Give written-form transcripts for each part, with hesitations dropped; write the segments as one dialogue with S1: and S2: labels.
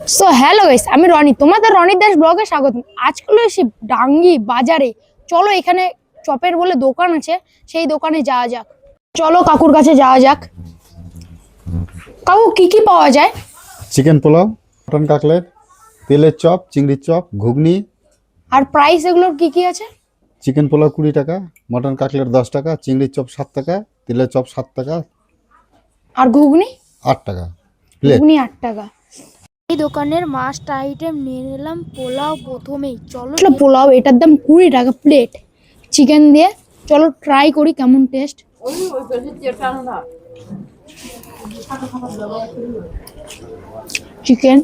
S1: So hello guys, আমি রনি, তোমাদের রনি দাস ব্লগে স্বাগত। আজকাল এসে ডাঙ্গি বাজারে, চলো এখানে চপের বলে দোকান আছে, সেই দোকানে যাওয়া যাক। চলো কাকুর কাছে যাওয়া যাক। কাকু কি কি পাওয়া যায়?
S2: চিকেন পোলাও, মটন কাটলেট, তেলের চপ, চিংড়ির চপ, ঘুগনি।
S1: আর প্রাইস এগুলোর কি কি আছে?
S2: চিকেন পোলাও 20 টাকা, মটন কাটলেট 10 টাকা, চিংড়ির চপ 7 টাকা, তেলের চপ 7 টাকা,
S1: আর ঘুগনি?
S2: 8 টাকা প্লেট।
S1: ঘুগনি 8 টাকা। এই দোকানের মাস্ট আইটেম নিয়ে নিলাম পোলাও প্রথমেই। চলো পোলাও, এটার দাম 20 টাকা প্লেট, চিকেন দিয়ে। চলো ট্রাই করি কেমন টেস্ট। চিকেন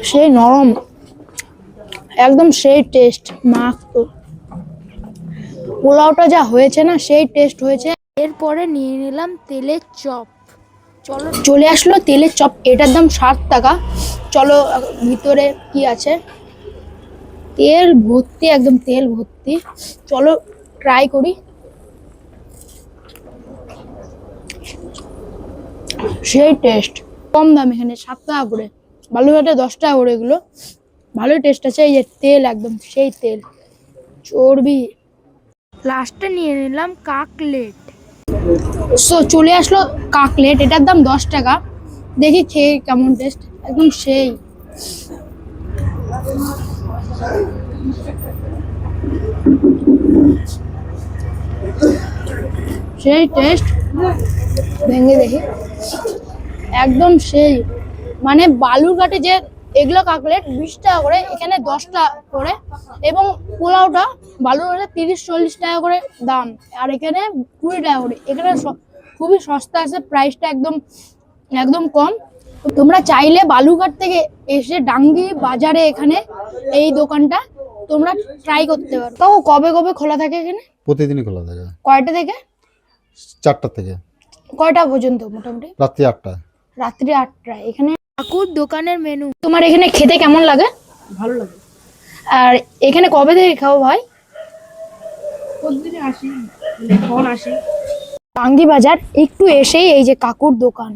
S1: সেই নরম, একদম সেই টেস্ট। মাখতো পোলাওটা যা হয়েছে না, সেই টেস্ট হয়েছে। এরপরে নিয়ে নিলাম তেলের চপ। চলো চলে আসলো তেলের চপ, এটার দাম 7 টাকা। চলো ভিতরে কি আছে, তেল ভর্তি, একদম তেল ভর্তি। চলো ট্রাই করি। সেই টেস্ট, কম দাম এখানে 7 টাকা করে, বালুরঘাটে 10 টাকা করে। এগুলো ভালোই টেস্ট আছে। এই যে তেল, একদম সেই তেল, চর্বি। লাস্টে নিয়ে নিলাম কাকলেট। সো চলে আসলো কাকলেট, এটার দাম 10 টাকা। দেখি খেয়ে কেমন টেস্ট, একদম সেই। সেই টেস্ট, ভেঙে দেখি, একদম সেই। মানে বালুরঘাটে যে এগুলো কাকলেট 20 টাকা করে, এখানে 10 টাকা করে। এবং পোলাওটা বালুরঘাটে 30-40 টাকা করে দাম, আর এখানে 20 টাকা করে। এখানে খুবই সস্তা আছে, প্রাইসটা একদম একদম কম। তোমরা চাইলে বালুরঘাট থেকে এসে ডাঙ্গি বাজারে এখানে এই দোকানটা তোমরা ট্রাই করতে পারো। তো কবে কবে খোলা থাকে এখানে?
S2: প্রতিদিনই খোলা থাকে,
S1: কয়টা থেকে
S2: 4টা থেকে
S1: কয়টা পর্যন্ত? মোটামুটি
S2: রাত্রি 8টা।
S1: রাত্রি 8টা। এখানে কাকুর দোকানের মেনু। তোমার এখানে খেতে কেমন লাগে?
S3: ভালো লাগে।
S1: আর এখানে কবে থেকে খাও ভাই?
S3: প্রতিদিনই আসি, ফোন আসি।
S1: টাঙ্গি বাজার একটু এসেই এই যে কাকুর দোকান।